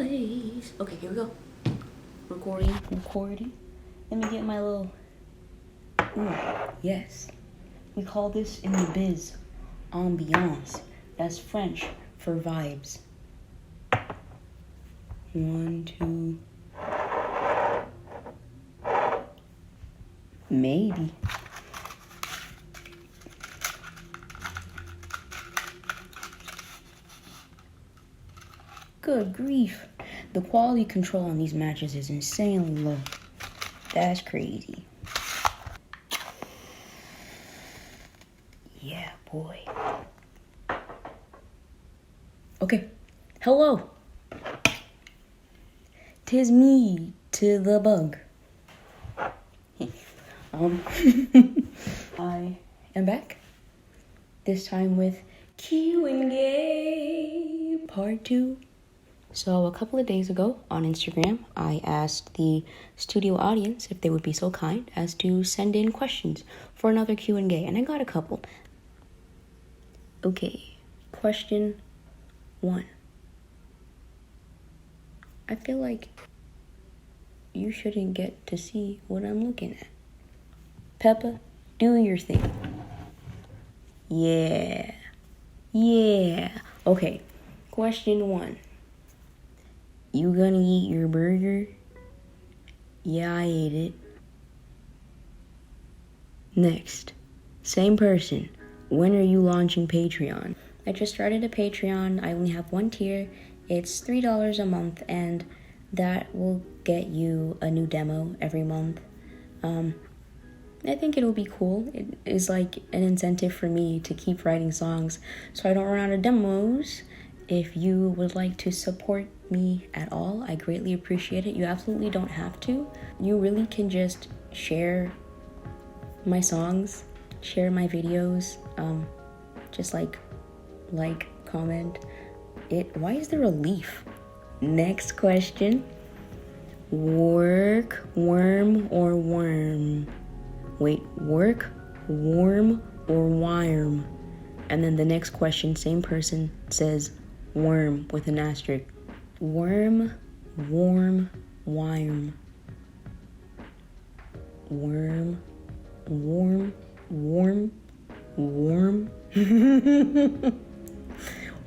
boys. Okay, here we go. Recording. Let me get my little... Ooh, yes. We call this in the biz ambiance. That's French for vibes. 1, 2... Maybe. Good grief. The quality control on these matches is insanely low. That's crazy. Yeah, boy. Okay. Hello. 'Tis me, to the bug. I am back. This time with Q&Gay part 2. So a couple of days ago on Instagram, I asked the studio audience if they would be so kind as to send in questions for another Q&Gay, and I got a couple. Okay, question 1. I feel like you shouldn't get to see what I'm looking at. Peppa, do your thing. Yeah. Okay, question 1. You gonna eat your burger? Yeah, I ate it. Next, same person. When are you launching Patreon? I just started a Patreon. I only have one tier. It's $3 a month, and that will get you a new demo every month. I think it'll be cool. It is like an incentive for me to keep writing songs so I don't run out of demos. If you would like to support me at all, I greatly appreciate it. You absolutely don't have to. You really can just share my songs, share my videos, just like, comment. Why is there a leaf? Next question. Work, worm, or worm? Wait, work, worm, or worm? And then the next question, same person, says worm with an asterisk. Worm, worm, worm. Worm, worm, worm, worm.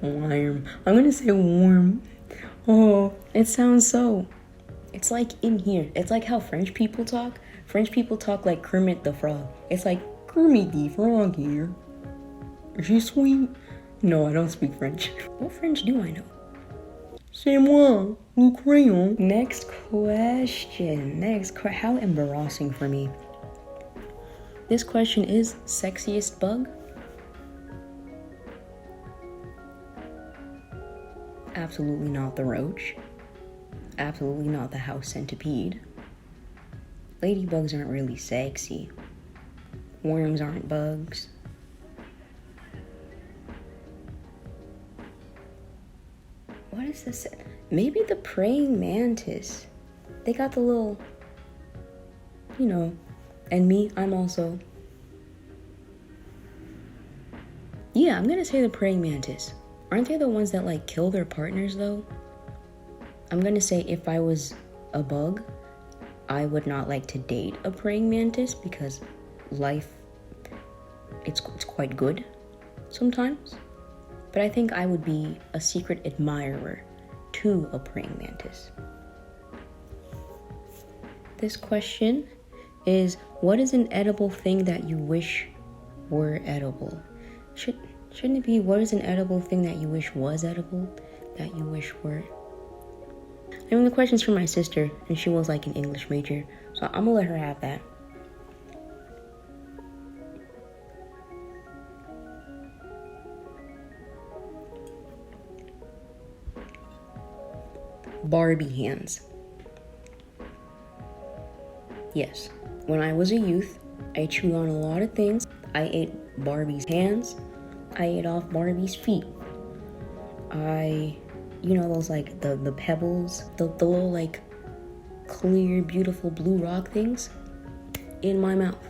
Worm. I'm gonna say worm. Oh, it sounds so... It's like in here. It's like how French people talk. French people talk like Kermit the Frog. It's like, Kermit the Frog here. Is she sweet? No, I don't speak French. What French do I know? C'est moi, le crayon. Next question. How embarrassing for me. This question is sexiest bug? Absolutely not the roach. Absolutely not the house centipede. Ladybugs aren't really sexy. Worms aren't bugs. What is this? Maybe the praying mantis. They got the little, and me, I'm also. Yeah, I'm gonna say the praying mantis. Aren't they the ones that kill their partners though? I'm gonna say if I was a bug, I would not like to date a praying mantis because life, it's quite good sometimes. But I think I would be a secret admirer to a praying mantis. This question is, what is an edible thing that you wish were edible? Shouldn't it be, what is an edible thing that you wish was edible, that you wish were? I mean, the question's from my sister, and she was an English major, so I'm gonna let her have that. Barbie hands. Yes, when I was a youth, I chewed on a lot of things. I ate Barbie's hands. I ate off Barbie's feet. Those the pebbles, the little clear, beautiful blue rock things in my mouth.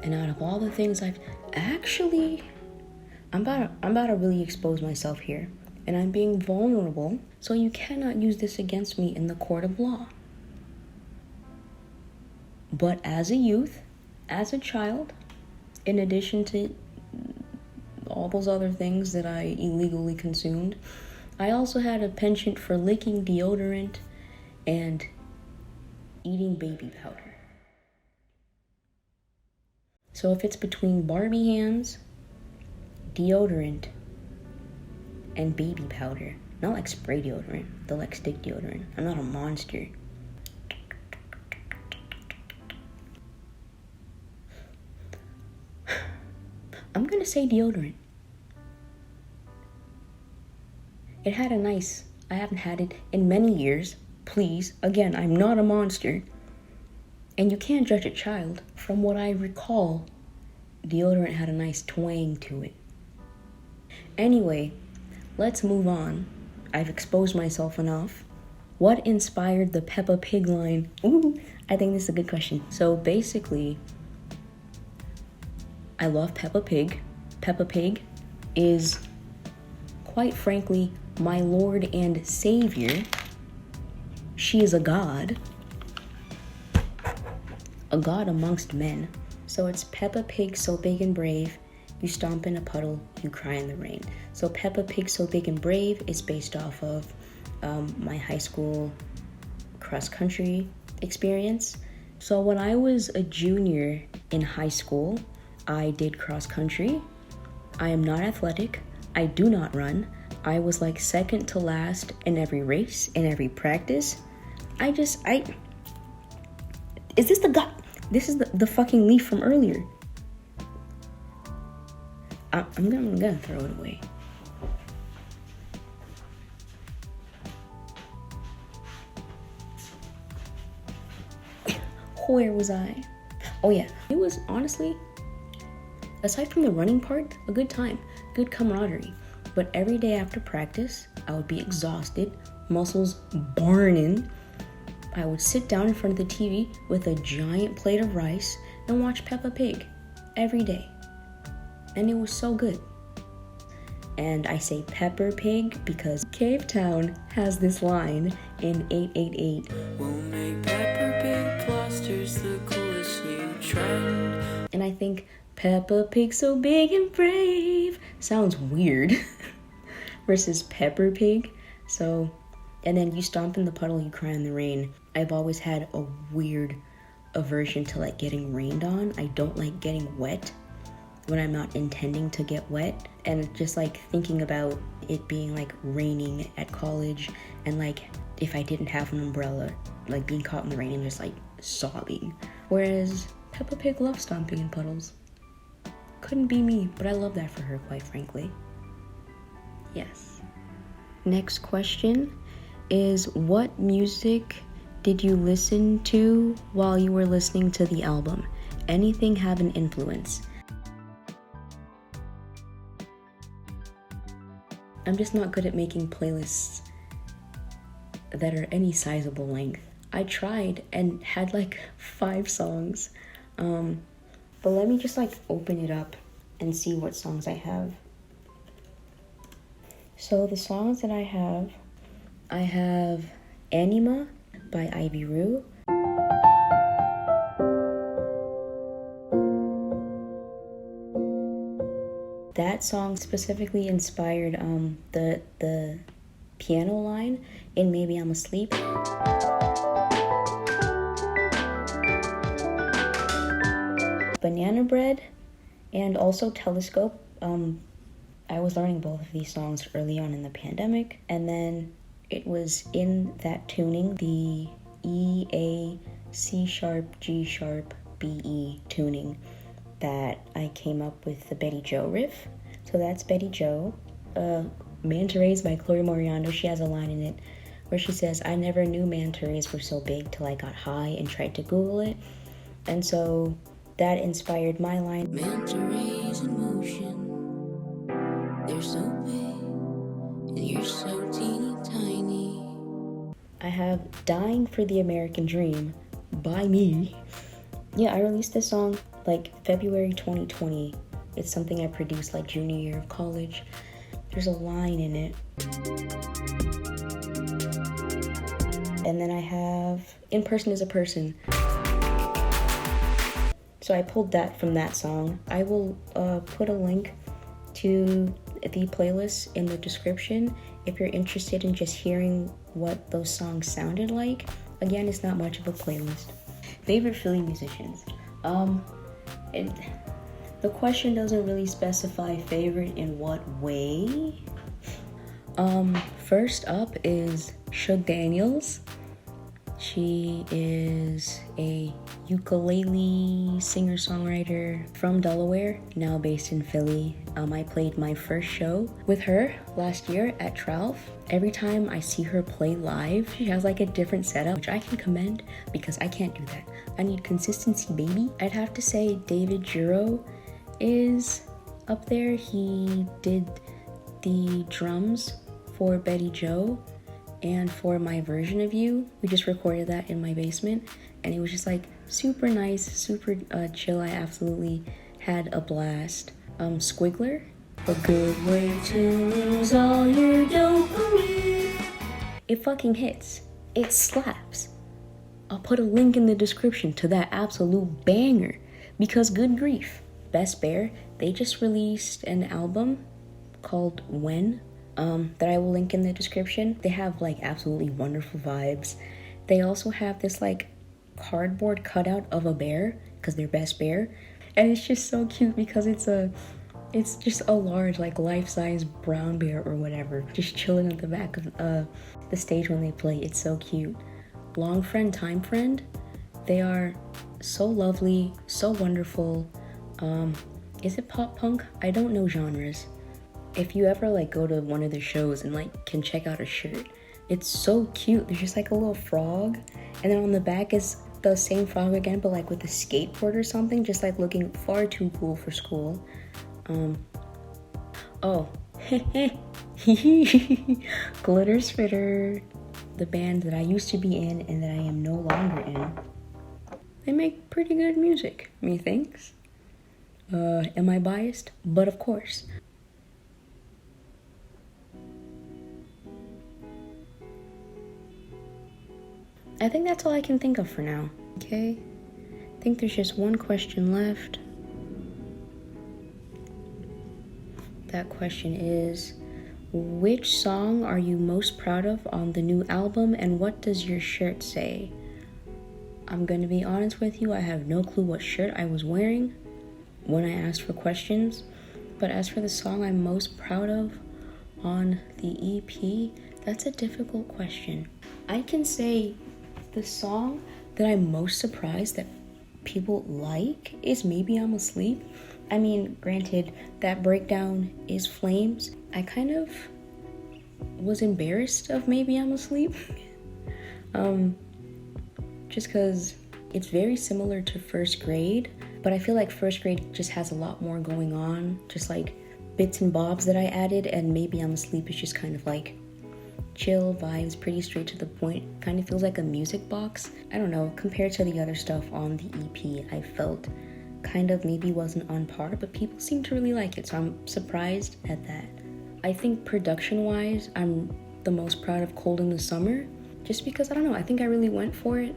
And out of all the things I'm about to really expose myself here and I'm being vulnerable, so you cannot use this against me in the court of law. But as a youth, as a child, in addition to all those other things that I illegally consumed, I also had a penchant for licking deodorant and eating baby powder. So if it's between Barbie hands, deodorant, and baby powder, not like spray deodorant, the like stick deodorant. I'm not a monster. I'm gonna say deodorant. It had a nice, I haven't had it in many years. Please, again, I'm not a monster. And you can't judge a child. From what I recall, deodorant had a nice twang to it. Anyway, let's move on. I've exposed myself enough. What inspired the Peppa Pig line? Ooh, I think this is a good question. So basically, I love Peppa Pig. Peppa Pig is, quite frankly, my Lord and Savior. She is a god amongst men. So it's Peppa Pig so big and brave, you stomp in a puddle, you cry in the rain. So Peppa Pig so big and brave is based off of my high school cross-country experience. So when I was a junior in high school, I did cross-country. I am not athletic. I do not run. I was like second to last in every race, in every practice. Is this the guy? This is the fucking leaf from earlier. I'm gonna throw it away. Where was I? Oh yeah, it was honestly, aside from the running part, a good time, good camaraderie. But every day after practice, I would be exhausted, muscles burning. I would sit down in front of the TV with a giant plate of rice and watch Peppa Pig every day. And it was so good. And I say Peppa Pig because Cave Town has this line in 888. We'll make Peppa Pig plasters the coolest new trend. And I think Peppa Pig so big and brave sounds weird versus Pepper Pig. So, and then you stomp in the puddle, you cry in the rain. I've always had a weird aversion to like getting rained on. I don't like getting wet when I'm not intending to get wet. And just like thinking about it being like raining at college and like if I didn't have an umbrella, like being caught in the rain and just like sobbing. Whereas Peppa Pig loves stomping in puddles. Couldn't be me, but I love that for her, quite frankly. Yes. Next question is, what music did you listen to while you were listening to the album? Anything have an influence? I'm just not good at making playlists that are any sizable length. I tried and had like 5 songs. But let me just like open it up and see what songs I have. So the songs that I have Anima by Ivy Rue. That song specifically inspired the piano line in Maybe I'm Asleep. Banana Bread and also Telescope. I was learning both of these songs early on in the pandemic, and then it was in that tuning, the E, A, C sharp, G sharp, B, E tuning, that I came up with the Betty Joe riff. So that's Betty Joe. Manta Rays by Chloe Moriando. She has a line in it where she says, I never knew manta rays were so big till I got high and tried to Google it. And so that inspired my line. Manta rays in motion, they're so big, and you're so teeny tiny. I have Dying for the American Dream by me. Yeah, I released this song like February 2020. It's something I produced like junior year of college. There's a line in it And then I have In Person is a Person. So I pulled that from that song. I will put a link to the playlist in the description if you're interested in just hearing what those songs sounded like. Again, it's not much of a playlist. Favorite Philly musicians. The question doesn't really specify favorite in what way. First up is Suge Daniels. She is a ukulele singer-songwriter from Delaware, now based in Philly. I played my first show with her last year at Tralf. Every time I see her play live, she has like a different setup, which I can commend because I can't do that. I need consistency, baby. I'd have to say David Juro is up there. He did the drums for Betty Joe and for my version of You. We just recorded that in my basement and it was just like super nice, super chill. I absolutely had a blast. Squiggler, a good way to lose all your dopamine. It fucking hits. It slaps. I'll put a link in the description to that absolute banger because good grief. Best Bear, they just released an album called When that I will link in the description. They have like absolutely wonderful vibes. They also have this like cardboard cutout of a bear because they're Best Bear, and it's just so cute because it's just a large like life-size brown bear or whatever just chilling at the back of the stage when they play. It's so cute. Long Friend, Time Friend, they are so lovely, so wonderful. Is it pop punk? I don't know genres. If you ever like go to one of the shows and like can check out a shirt, it's so cute. There's just like a little frog, and then on the back is the same frog again, but like with a skateboard or something, just like looking far too cool for school. Glitter Spitter, the band that I used to be in and that I am no longer in. They make pretty good music, methinks. Am I biased? But of course. I think that's all I can think of for now. Okay, I think there's just one question left. That question is, which song are you most proud of on the new album and what does your shirt say? I'm gonna be honest with you, I have no clue what shirt I was wearing when I asked for questions, but as for the song I'm most proud of on the EP, that's a difficult question. I can say the song that I'm most surprised that people like is Maybe I'm Asleep. I mean, granted, that breakdown is flames. I kind of was embarrassed of Maybe I'm Asleep. Just because it's very similar to First Grade, but I feel like First Grade just has a lot more going on, just like bits and bobs that I added, and Maybe I'm Asleep is just kind of like chill vibes, pretty straight to the point. Kind of feels like a music box. I don't know, compared to the other stuff on the EP, I felt kind of maybe wasn't on par, but people seem to really like it, so I'm surprised at that. I think production-wise, I'm the most proud of Cold in the Summer, just because, I don't know, I think I really went for it.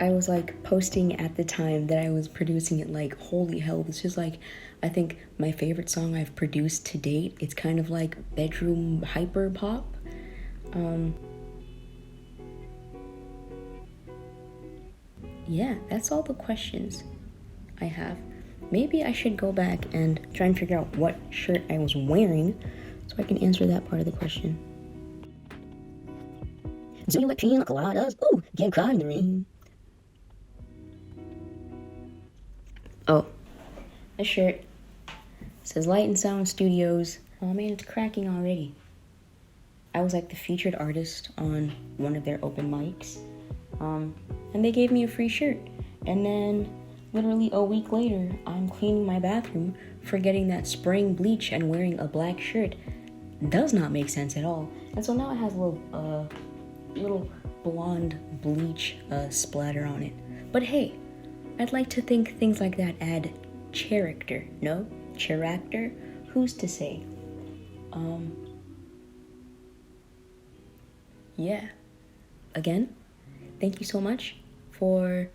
I was like posting at the time that I was producing it like, holy hell, this is like, I think my favorite song I've produced to date. It's kind of like bedroom hyper pop. Yeah, that's all the questions I have. Maybe I should go back and try and figure out what shirt I was wearing so I can answer that part of the question. Do you like pina coladas? Ooh, get caught in the rain. Oh, the shirt says Light and Sound Studios. Oh man, it's cracking already. I was like the featured artist on one of their open mics, and they gave me a free shirt. And then literally a week later, I'm cleaning my bathroom, forgetting that spraying bleach and wearing a black shirt does not make sense at all. And so now it has a little blonde bleach splatter on it. But hey, I'd like to think things like that add character. No? Character? Who's to say? yeah. Again, thank you so much for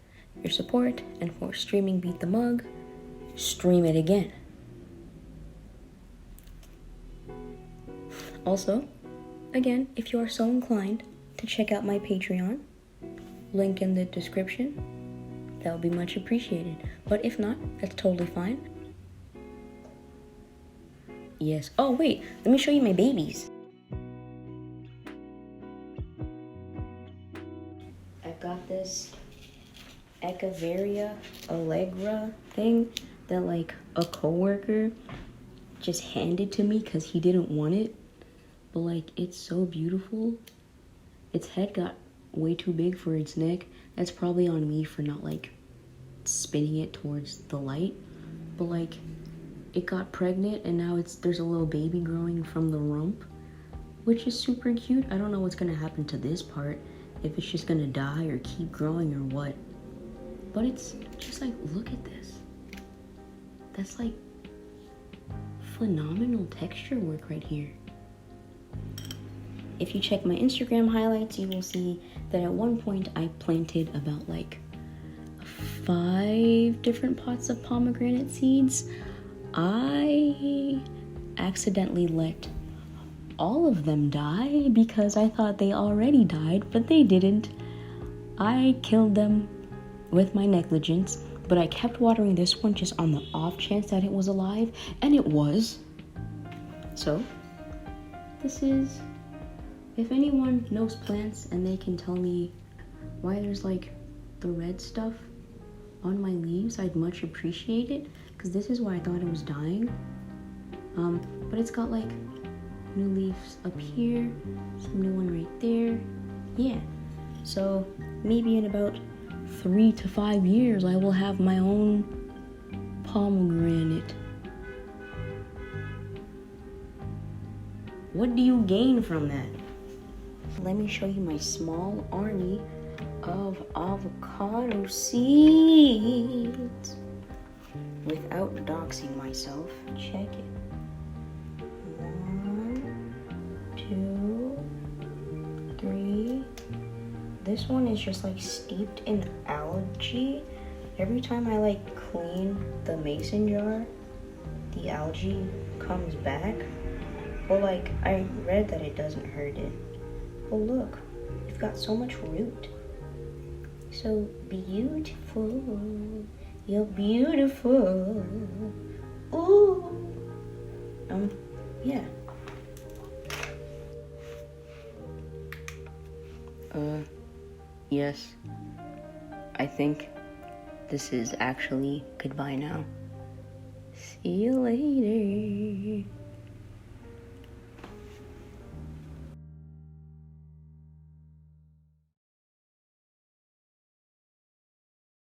your support and for streaming Beet the Mug. Stream it again. Also, again, if you are so inclined to check out my Patreon, link in the description, that would be much appreciated. But if not, that's totally fine. Yes. Oh, wait, let me show you my babies. I've got this Echeveria Allegra thing that like a coworker just handed to me because he didn't want it. But like, it's so beautiful. Its head got way too big for its neck. That's probably on me for not like spinning it towards the light. But like, it got pregnant and now there's a little baby growing from the rump, which is super cute. I don't know what's gonna happen to this part, if it's just gonna die or keep growing or what. But it's just like, look at this. That's like phenomenal texture work right here. If you check my Instagram highlights, you will see that at one point I planted about like 5 different pots of pomegranate seeds. I accidentally let all of them die because I thought they already died, but they didn't. I killed them with my negligence, but I kept watering this one just on the off chance that it was alive, and it was. So, this is, if anyone knows plants and they can tell me why there's like the red stuff on my leaves, I'd much appreciate it, because this is why I thought it was dying. But it's got like new leaves up here, some new one right there. Yeah, so maybe in about 3 to 5 years I will have my own pomegranate. What do you gain from that? Let me show you my small army of avocado seeds without doxing myself. Check it. 1, 2, 3. This one is just like steeped in algae. Every time I like clean the mason jar, the algae comes back. Well, like, I read that it doesn't hurt it. But look, you've got so much root. So beautiful. You're beautiful. Ooh. Yeah. Yes. I think this is actually goodbye now. See you later.